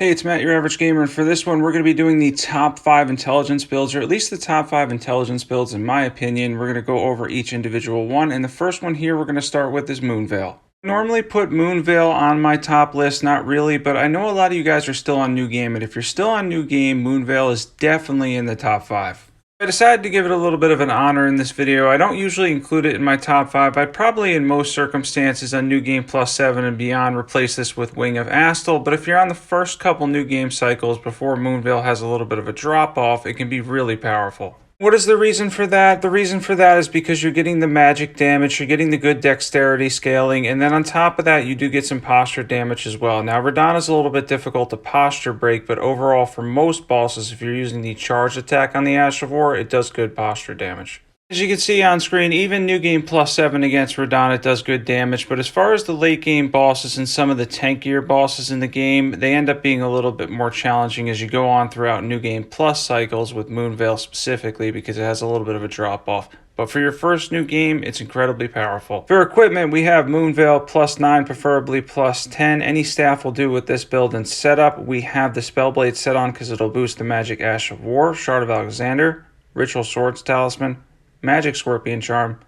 Hey, it's Matt, your average gamer, and for this one, we're going to be doing the top 5 intelligence builds, or at least the top 5 intelligence builds, in my opinion. We're going to go over each individual one, and the first one here we're going to start with is Moonveil. I normally put Moonveil on my top list, not really, but I know a lot of you guys are still on New Game, and if you're still on New Game, Moonveil is definitely in the top 5. I decided to give it a little bit of an honor in this video. I don't usually include it in my top 5. I'd probably, in most circumstances, on New Game Plus 7 and beyond, replace this with Wing of Astal, but if you're on the first couple New Game cycles before Moonveil has a little bit of a drop-off, it can be really powerful. What is the reason for that? The reason for that is because you're getting the magic damage, you're getting the good dexterity scaling, and then on top of that, you do get some posture damage as well. Now, Radahn is a little bit difficult to posture break, but overall, for most bosses, if you're using the charge attack on the Ash of War, it does good posture damage. As you can see on screen, even New Game Plus 7 against Radahn, it does good damage, but as far as the late game bosses and some of the tankier bosses in the game, they end up being a little bit more challenging as you go on throughout New Game Plus cycles with Moonveil specifically because it has a little bit of a drop off. But for your first new game, it's incredibly powerful. For equipment, we have Moonveil plus 9, preferably plus 10. Any staff will do with this build and setup. We have the Spellblade set on because it'll boost the Magic Ash of War, Shard of Alexander, Ritual Swords Talisman, Magic Scorpion Charm,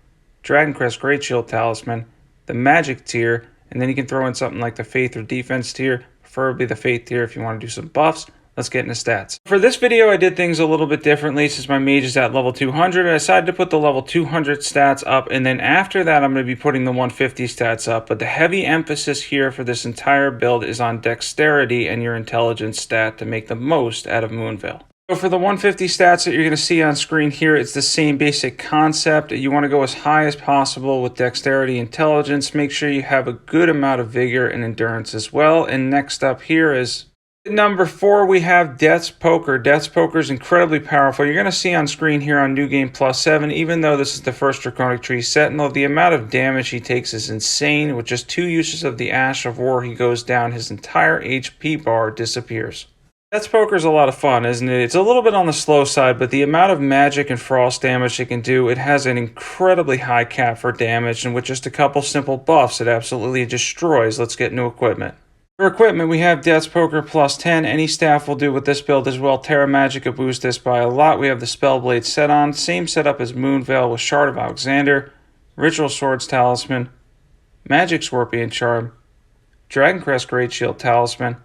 Dragon Crest Great Shield Talisman, the Magic tier, and then you can throw in something like the Faith or Defense tier, preferably the Faith tier if you want to do some buffs. Let's get into stats. For this video, I did things a little bit differently since my mage is at level 200. I decided to put the level 200 stats up, and then after that, I'm going to be putting the 150 stats up. But the heavy emphasis here for this entire build is on dexterity and your intelligence stat to make the most out of Moonveil. So for the 150 stats that you're going to see on screen here, it's the same basic concept. You want to go as high as possible with dexterity, intelligence. Make sure you have a good amount of vigor and endurance as well. And next up here is number 4, we have Death's Poker. Death's Poker is incredibly powerful. You're going to see on screen here on New Game Plus 7, even though this is the first Draconic Tree Sentinel, the amount of damage he takes is insane. With just 2 uses of the Ash of War, he goes down, his entire HP bar disappears. Death's Poker is a lot of fun, isn't it? It's a little bit on the slow side, but the amount of magic and frost damage it can do, it has an incredibly high cap for damage, and with just a couple simple buffs, it absolutely destroys. Let's get into equipment. For equipment, we have Death's Poker plus 10. Any staff will do with this build as well. Terra Magica boosts this by a lot. We have the Spellblade set on. Same setup as Moonveil with Shard of Alexander, Ritual Swords Talisman, Magic Scorpion Charm, Dragon Crest Great Shield Talisman,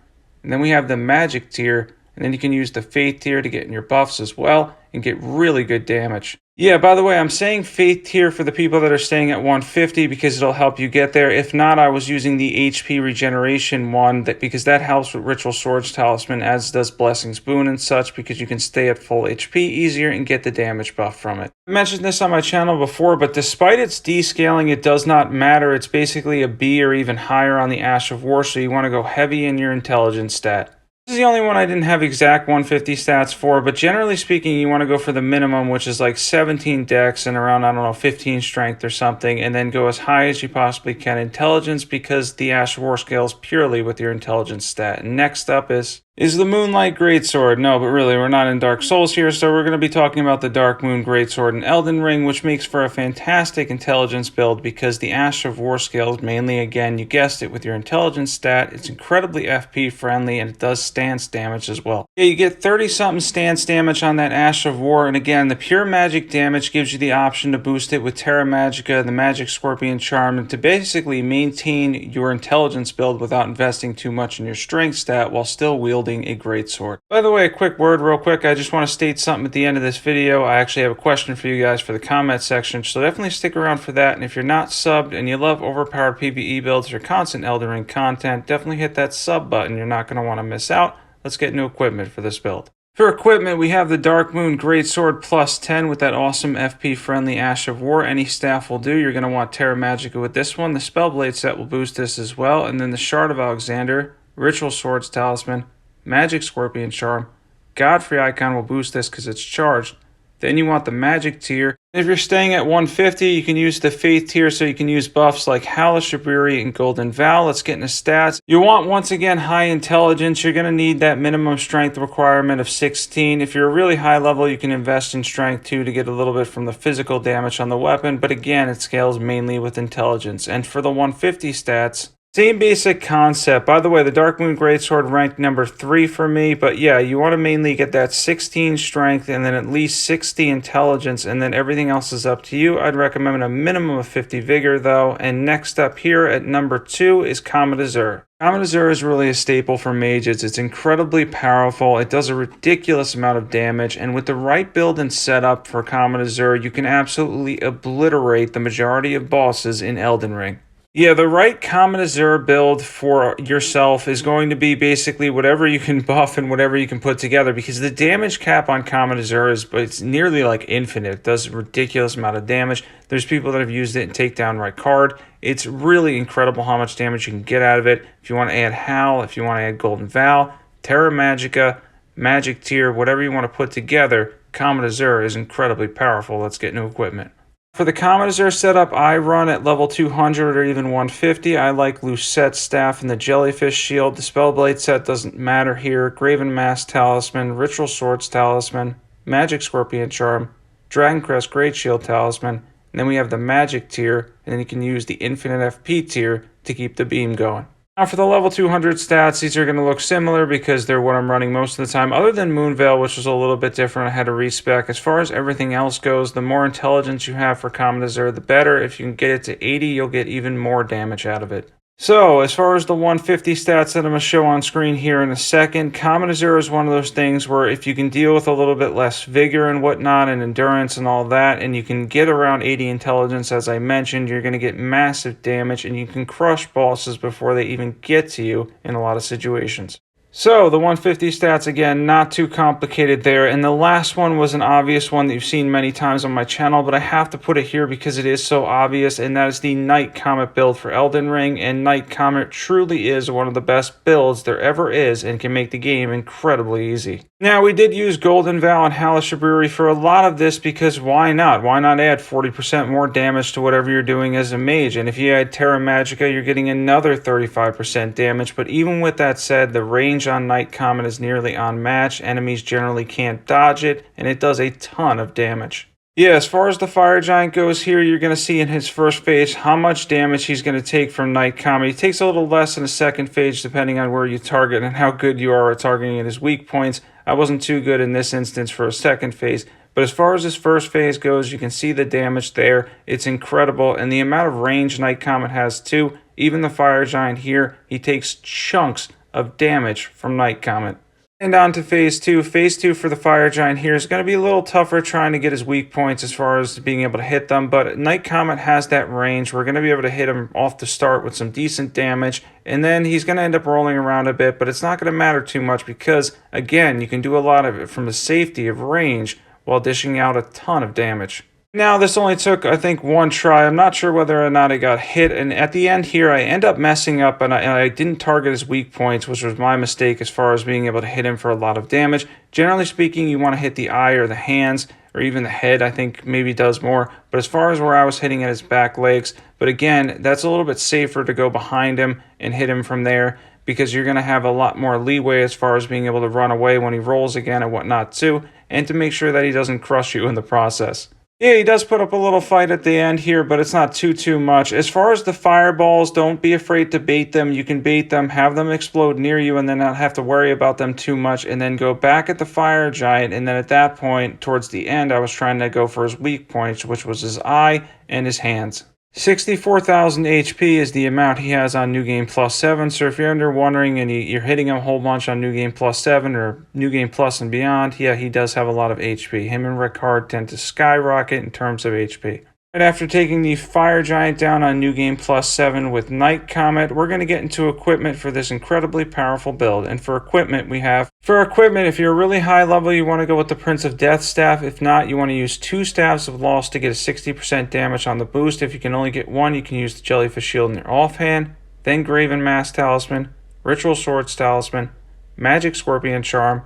and then we have the Magic tier, and then you can use the Faith tier to get in your buffs as well and get really good damage. Yeah, by the way, I'm saying Faith tier for the people that are staying at 150 because it'll help you get there. If not, I was using the HP regeneration one because that helps with Ritual Swords Talisman, as does Blessing's Boon and such, because you can stay at full HP easier and get the damage buff from it. I mentioned this on my channel before, but despite its descaling, it does not matter. It's basically a B or even higher on the Ash of War, so you want to go heavy in your intelligence stat. This is the only one I didn't have exact 150 stats for, but generally speaking, you want to go for the minimum, which is like 17 dex and around, I don't know, 15 strength or something, and then go as high as you possibly can intelligence because the Ash of War scales purely with your intelligence stat. And next up is the Moonlight Greatsword. No, but really, we're not in Dark Souls here, so we're going to be talking about the Darkmoon Greatsword in Elden Ring, which makes for a fantastic intelligence build because the Ash of War scales mainly, again, you guessed it, with your intelligence stat. It's incredibly FP friendly, and it does stance damage as well. Yeah, you get 30-something stance damage on that Ash of War, and again, the pure magic damage gives you the option to boost it with Terra Magica, the Magic Scorpion Charm, and to basically maintain your intelligence build without investing too much in your strength stat while still wielding a greatsword. By the way, a quick word real quick. I just want to state something at the end of this video. I actually have a question for you guys for the comment section, so definitely stick around for that. And if you're not subbed and you love overpowered PvE builds or constant Elden Ring content, definitely hit that sub button. You're not going to want to miss out. Let's get new equipment for this build. For equipment, we have the Darkmoon Greatsword plus 10 with that awesome FP friendly Ash of War. Any staff will do. You're going to want Terra Magica with this one. The Spellblade set will boost this as well. And then the Shard of Alexander, Ritual Swords Talisman, Magic Scorpion Charm, Godfrey Icon will boost this because it's charged. Then you want the Magic tier. If you're staying at 150, you can use the Faith tier, so you can use buffs like Hellish Shabriri and Golden Vow. Let's get into stats. You want, once again, high intelligence. You're going to need that minimum strength requirement of 16. If you're a really high level, you can invest in strength too to get a little bit from the physical damage on the weapon. But again, it scales mainly with intelligence. And for the 150 stats, Same basic concept. By the way, the Darkmoon Greatsword ranked number 3 for me, but yeah, you want to mainly get that 16 strength and then at least 60 intelligence, and then everything else is up to you. I'd recommend a minimum of 50 vigor though. And next up here at number 2 is Comet Azur. Comet Azur is really a staple for mages. It's incredibly powerful. It does a ridiculous amount of damage, and with the right build and setup for Comet Azur, you can absolutely obliterate the majority of bosses in Elden Ring. Yeah, the right Comet Azur build for yourself is going to be basically whatever you can buff and whatever you can put together, because the damage cap on Comet Azur it's nearly like infinite. It does a ridiculous amount of damage. There's people that have used it in Takedown Right Card. It's really incredible how much damage you can get out of it. If you want to add Howl, if you want to add Golden Vow, Terra Magica, Magic Tier, whatever you want to put together, Comet Azur is incredibly powerful. Let's get new equipment. For the Comet Azur setup, I run at level 200 or even 150. I like Lucett's Staff and the Jellyfish Shield. The Spellblade set doesn't matter here. Graven Mask Talisman, Ritual Swords Talisman, Magic Scorpion Charm, Dragoncrest Great Shield Talisman, and then we have the Magic tier, and then you can use the Infinite FP tier to keep the beam going. Now for the level 200 stats, these are going to look similar because they're what I'm running most of the time, other than Moonveil, which was a little bit different. I had to respec. As far as everything else goes, the more intelligence you have for Comet Azur, the better. If you can get it to 80, you'll get even more damage out of it. So, as far as the 150 stats that I'm going to show on screen here in a second, Comet Azur is one of those things where if you can deal with a little bit less vigor and whatnot and endurance and all that, and you can get around 80 intelligence, as I mentioned, you're going to get massive damage and you can crush bosses before they even get to you in a lot of situations. So, the 150 stats, again, not too complicated there. And the last one was an obvious one that you've seen many times on my channel, but I have to put it here because it is so obvious, and that is the Night Comet build for Elden Ring. And Night Comet truly is one of the best builds there ever is and can make the game incredibly easy. Now, we did use Golden Vow and Hellish Brewery for a lot of this because why not? Why not add 40% more damage to whatever you're doing as a mage? And if you add Terra Magica, you're getting another 35% damage. But even with that said, the range on Night Comet is nearly unmatched. Enemies generally can't dodge it, and it does a ton of damage. Yeah, as far as the Fire Giant goes here, you're going to see in his first phase how much damage he's going to take from Night Comet. He takes a little less in the second phase depending on where you target and how good you are at targeting at his weak points. I wasn't too good in this instance for a second phase, but as far as his first phase goes, you can see the damage there. It's incredible, and the amount of range Night Comet has too. Even the Fire Giant here, he takes chunks of damage from Night Comet. And on to phase 2. Phase 2 for the Fire Giant here is going to be a little tougher trying to get his weak points as far as being able to hit them, but Night Comet has that range. We're going to be able to hit him off the start with some decent damage, and then he's going to end up rolling around a bit, but it's not going to matter too much because, again, you can do a lot of it from the safety of range while dishing out a ton of damage. Now, this only took, I think, one try. I'm not sure whether or not I got hit, and at the end here, I end up messing up, and I didn't target his weak points, which was my mistake as far as being able to hit him for a lot of damage. Generally speaking, you want to hit the eye or the hands, or even the head, I think maybe does more. But as far as where I was hitting at his back legs, but again, that's a little bit safer to go behind him and hit him from there, because you're going to have a lot more leeway as far as being able to run away when he rolls again and whatnot too, and to make sure that he doesn't crush you in the process. Yeah, he does put up a little fight at the end here, but it's not too much. As far as the fireballs, don't be afraid to bait them. You can bait them, have them explode near you, and then not have to worry about them too much, and then go back at the Fire Giant, and then at that point, towards the end, I was trying to go for his weak points, which was his eye and his hands. 64,000 HP is the amount he has on New Game Plus 7, so if you're under wondering and you're hitting him a whole bunch on New Game Plus 7 or New Game Plus and beyond, yeah, he does have a lot of HP. Him and Ricard tend to skyrocket in terms of HP. Right after taking the Fire Giant down on New Game Plus 7 with Night Comet, we're going to get into equipment for this incredibly powerful build. And for equipment, if you're a really high level, you want to go with the Prince of Death Staff. If not, you want to use 2 Staffs of Loss to get a 60% damage on the boost. If you can only get 1, you can use the Jellyfish Shield in your offhand, then Graven Mask Talisman, Ritual Swords Talisman, Magic Scorpion Charm,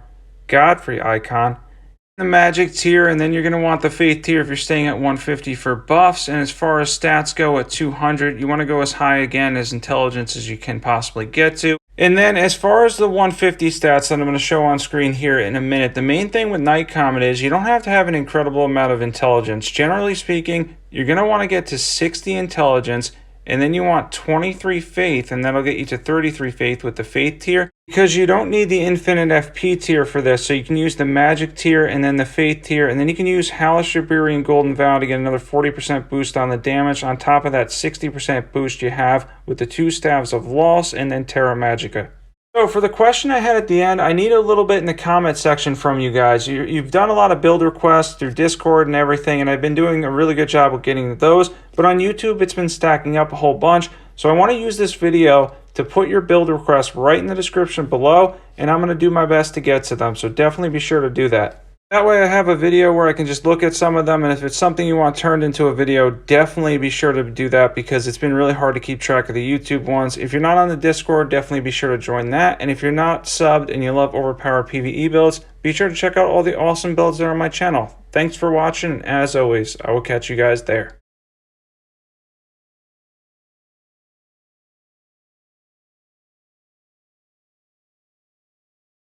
Godfrey Icon, the Magic tier, and then you're going to want the Faith tier if you're staying at 150 for buffs. And as far as stats go at 200, you want to go as high again as intelligence as you can possibly get to. And then as far as the 150 stats that I'm going to show on screen here in a minute, the main thing with Night Comet is you don't have to have an incredible amount of intelligence. Generally speaking, you're going to want to get to 60 intelligence, and then you want 23 faith, and that'll get you to 33 faith with the faith tier, because you don't need the infinite FP tier for this. So you can use the magic tier and then the faith tier, and then you can use Halash and Golden Vow to get another 40% boost on the damage, on top of that 60% boost you have with the 2 Staves of Loss and then Terra Magica. So for the question I had at the end, I need a little bit in the comment section from you guys. You've done a lot of build requests through Discord and everything, and I've been doing a really good job of getting those. But on YouTube, it's been stacking up a whole bunch. So I want to use this video to put your build requests right in the description below, and I'm going to do my best to get to them. So definitely be sure to do that. That way I have a video where I can just look at some of them, and if it's something you want turned into a video, definitely be sure to do that, because it's been really hard to keep track of the YouTube ones. If you're not on the Discord, definitely be sure to join that. And if you're not subbed and you love overpowered PvE builds, be sure to check out all the awesome builds that are on my channel. Thanks for watching, and as always, I will catch you guys there.